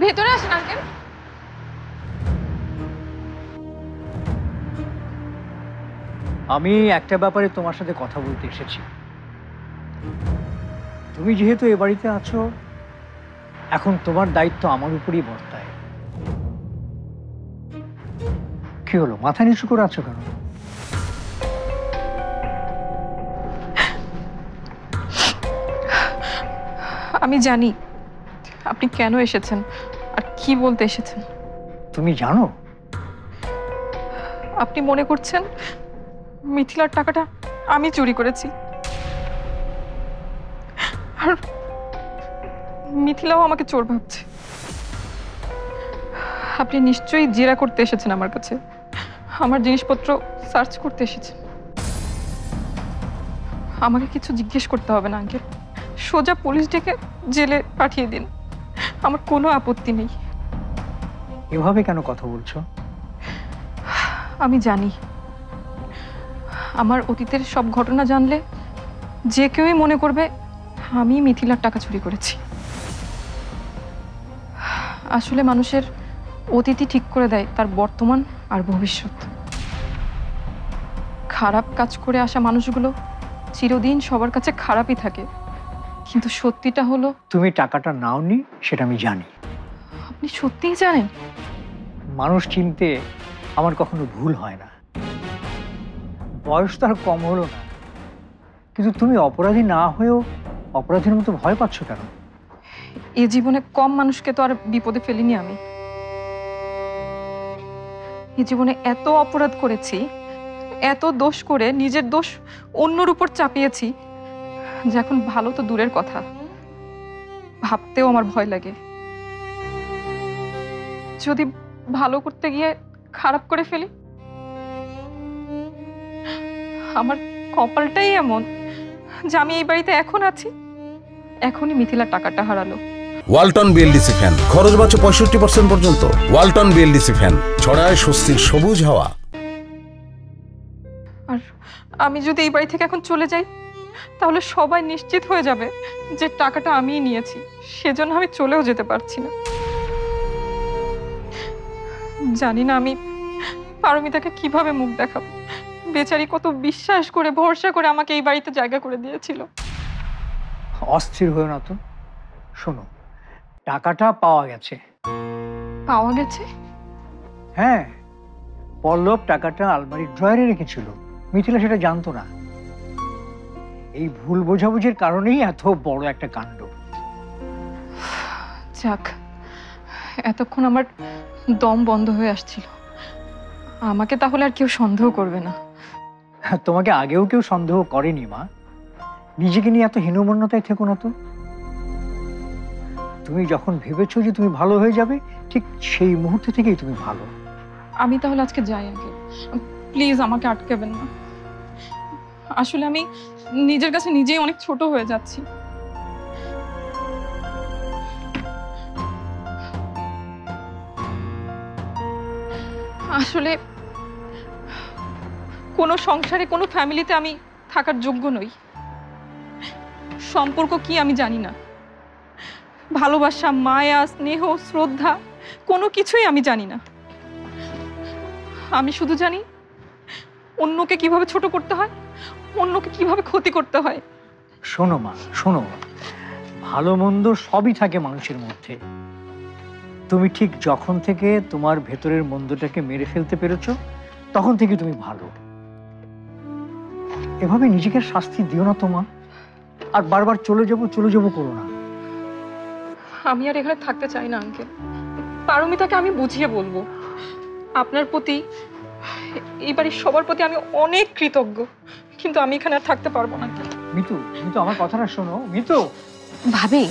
ভেতরে আসেন আঙ্কেল। আমি একটা ব্যাপারে তোমার সাথে কথা বলতে এসেছি। তুমি যেহেতু এ বাড়িতে আছো, এখন তোমার দায়িত্ব আমার উপরই বর্তায়। কি হলো, মাথা নিচু করে আছো কেন? আমি জানি আপনি কেন এসেছেন আর কি বলতে এসেছেন। তুমি জানো? আপনি মনে করছেন মিথিলার টাকাটা আমি চুরি করেছি, আর মিথিলাও আমাকে চোর ভাবছে। আপনি নিশ্চয়ই জেরা করতে এসেছেন আমার কাছে, আমার জিনিসপত্র সার্চ করতে এসেছেন। আমাকে কিছু জিজ্ঞেস করতে হবে না আঙ্কেল, সোজা পুলিশ ডেকে জেলে পাঠিয়ে দিন, আমার কোনো আপত্তি নেই। এভাবে কেন কথা বলছো? আমি জানি আমার অতীতের সব ঘটনা জানলে যে কেউই মনে করবে আমি মিথিলার টাকা চুরি করেছি। আসলে মানুষের অতীতই ঠিক করে দেয় তার বর্তমান আর ভবিষ্যৎ। খারাপ কাজ করে আসা মানুষগুলো চিরদিন সবার কাছে খারাপই থাকে, কিন্তু সত্যিটা হলো তুমি টাকাটা নাওনি সেটা আমি জানি। আপনি সত্যিই জানেন? মানুষ চিনতে আমার কখনো ভুল হয় না। বয়স তো আর কম হলো না, কিন্তু তুমি অপরাধী না হয়েও অপরাধীর মতো ভয় পাচ্ছ কেন? এ জীবনে কম মানুষকে তো আর বিপদে ফেলিনি আমি। এ জীবনে এত অপরাধ করেছি, এত দোষ করে নিজের দোষ অন্যর উপর চাপিয়েছি, যে এখন ভালো তো দূরের কথা, ভাবতেও আমার ভয় লাগে। যদি ভালো করতে গিয়ে খারাপ করে ফেলি? আমার কপালটাই এমন যে আমি এই বাড়িতে এখন আছি, এখনই মিথিলার টাকাটা হারালো। ওয়ালটন বিএলডিসি ফ্যান, খরচ বাঁচে 65% পর্যন্ত। ওয়ালটন বিএলডিসি ফ্যান ছড়ায় স্বস্তির সবুজ হাওয়া। আর আমি যদি এই বাড়ি থেকে এখন চলে যাই, তাহলে সবাই নিশ্চিত হয়ে যাবে যে টাকাটা আমিই নিয়েছি। সেজন্য আমি চলেও যেতে পারছি না। জানি না আমি পারমিতাকে কিভাবে মুখ দেখাবো। বেচারি কত বিশ্বাস করে ভরসা করে আমাকে এই বাড়িতে জায়গা করে দিয়েছিল। অস্থির হয়েও না তো। শোনো, টাকাটা পাওয়া গেছে। পাওয়া গেছে? হ্যাঁ, পল্লব টাকাটা আলমারির ড্রয়ারে রেখেছিল, মিথিলা সেটা জানতো না। এই ভুল বোঝাবুঝির কারণেই এত বড় একটা কাণ্ড। যাক, এতক্ষণ আমার দম বন্ধ হয়ে আসছিল। আমাকে তাহলে আর কেউ সন্দেহ করবে না। তোমাকে আগেও কেউ সন্দেহ করেনি মা। নিজেকে নিয়ে এত হীনমন্যতায় থেকো না তো। তুমি যখন ভেবেছো যে তুমি ভালো হয়ে যাবে, ঠিক সেই মুহূর্ত থেকেই তুমি ভালো। আমি তাহলে আজকে যাই আগে, প্লিজ আমাকে আটকাবেন না। আসলে আমি নিজের কাছে নিজেই অনেক ছোট হয়ে যাচ্ছি। আসলে কোনো সংসারে, কোনো ফ্যামিলিতে আমি থাকার যোগ্য নই। সম্পর্ক কি আমি জানি না, ভালোবাসা, মায়া, স্নেহ, শ্রদ্ধা কোনো কিছুই আমি জানি না। আমি শুধু জানি অন্যকে কিভাবে ছোট করতে হয়, অন্যকে কিভাবে ক্ষতি করতে হয়। শোনো মা, শোনো, ভালো মন্দ সবই থাকে মানুষের মধ্যে। তুমি ঠিক যখন থেকে তোমার ভেতরের মন্দটাকে মেরে ফেলতে পেরেছো, তখন থেকে তুমি ভালো। এভাবে নিজেকে শাস্তি দিও না তোমা। আর বারবার চলে যাবো করো না। আমি আর এখানে থাকতে চাই না আঙ্কেল। পারমিতাকে আমি বুঝিয়ে বলবো। আপনার প্রতি, এই বাড়ির সবার প্রতি আমি অনেক কৃতজ্ঞ, কিন্তু আমি এখানে আর থাকতে পারবো না। মিতু, মিতু আমার কথাটা শোনো। মিতু, ভাবি